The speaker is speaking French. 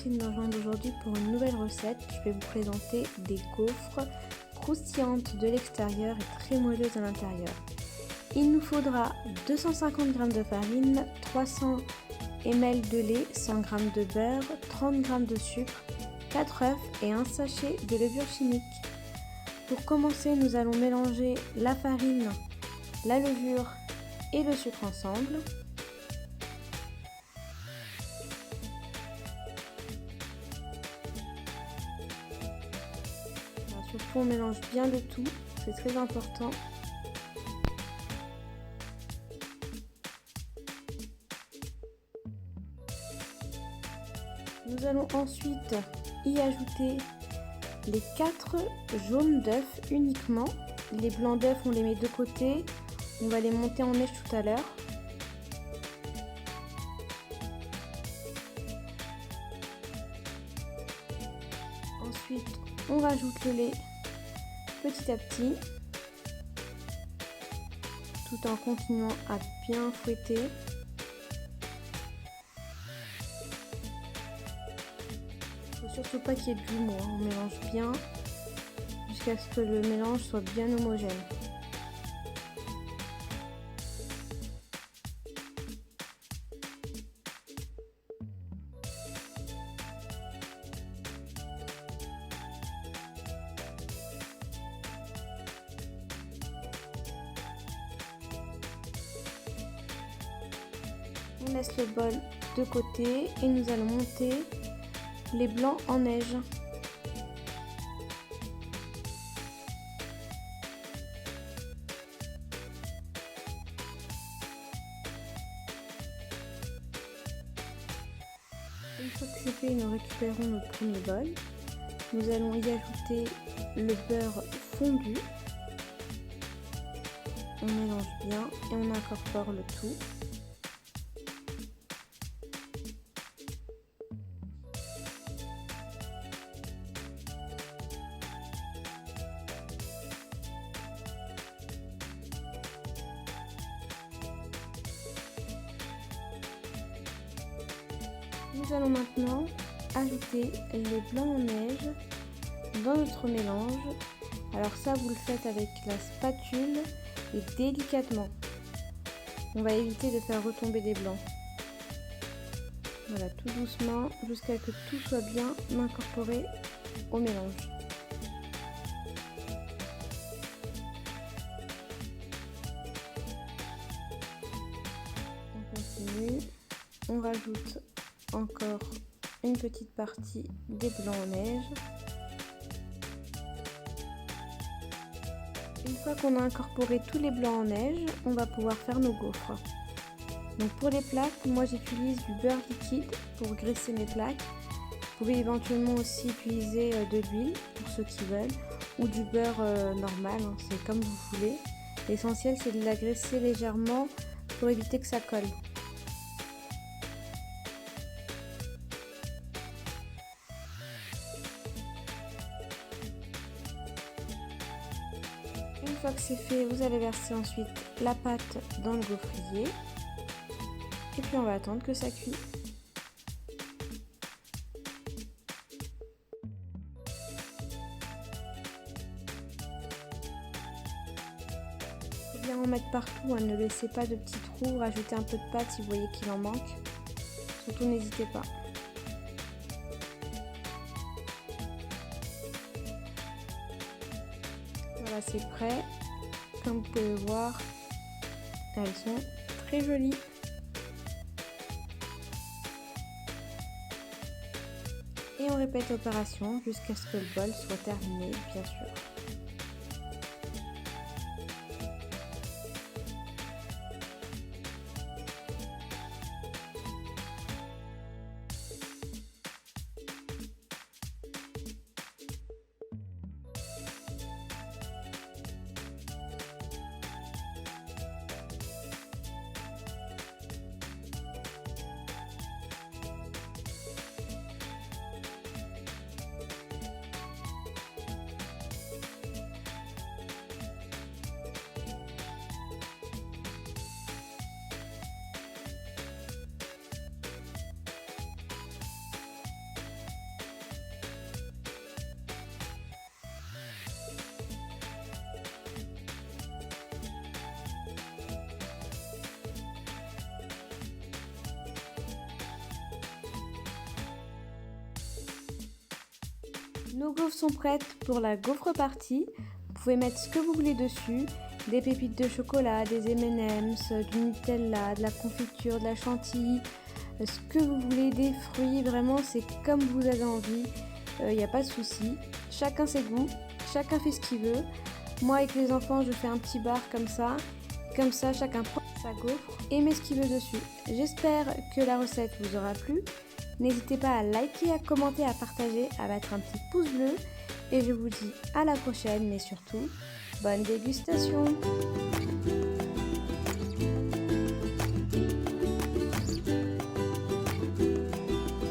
Merci de me rejoindre aujourd'hui pour une nouvelle recette. Je vais vous présenter des gaufres croustillantes de l'extérieur et très moelleuses à l'intérieur. Il nous faudra 250 g de farine, 300 ml de lait, 100 g de beurre, 30 g de sucre, 4 œufs et un sachet de levure chimique. Pour commencer, nous allons mélanger la farine, la levure et le sucre ensemble. Surtout on mélange bien le tout, c'est très important. Nous allons ensuite y ajouter les 4 jaunes d'œufs uniquement. Les blancs d'œufs on les met de côté, on va les monter en neige tout à l'heure. Ensuite on rajoute le lait petit à petit, tout en continuant à bien fouetter. Il ne faut surtout pas qu'il y ait de jumeaux, on mélange bien jusqu'à ce que le mélange soit bien homogène. On laisse le bol de côté et nous allons monter les blancs en neige. Une fois que c'est fait, nous récupérons notre premier bol. Nous allons y ajouter le beurre fondu. On mélange bien et on incorpore le tout. Nous allons maintenant ajouter les blancs en neige dans notre mélange. Alors ça, vous le faites avec la spatule et délicatement. On va éviter de faire retomber les blancs. Voilà, tout doucement jusqu'à ce que tout soit bien incorporé au mélange. On continue, on rajoute encore une petite partie des blancs en neige. Une fois qu'on a incorporé tous les blancs en neige, on va pouvoir faire nos gaufres. Donc pour les plaques, moi j'utilise du beurre liquide pour graisser mes plaques. Vous pouvez éventuellement aussi utiliser de l'huile pour ceux qui veulent, ou du beurre normal, hein, c'est comme vous voulez. L'essentiel c'est de la graisser légèrement pour éviter que ça colle. Une fois que c'est fait, vous allez verser ensuite la pâte dans le gaufrier et puis on va attendre que ça cuise. Il faut bien en mettre partout, hein, ne laissez pas de petits trous, rajoutez un peu de pâte si vous voyez qu'il en manque. Surtout n'hésitez pas. Voilà, c'est prêt. Comme vous pouvez voir, elles sont très jolies. Et on répète l'opération jusqu'à ce que le bol soit terminé, bien sûr. Nos gaufres sont prêtes pour la gaufre partie. Vous pouvez mettre ce que vous voulez dessus, des pépites de chocolat, des M&M's, du Nutella, de la confiture, de la chantilly, ce que vous voulez, des fruits, vraiment c'est comme vous avez envie, il n'y a pas de souci. Chacun ses goûts, chacun fait ce qu'il veut. Moi avec les enfants je fais un petit bar comme ça chacun prend sa gaufre et met ce qu'il veut dessus. J'espère que la recette vous aura plu. N'hésitez pas à liker, à commenter, à partager, à mettre un petit pouce bleu. Et je vous dis à la prochaine, mais surtout, bonne dégustation!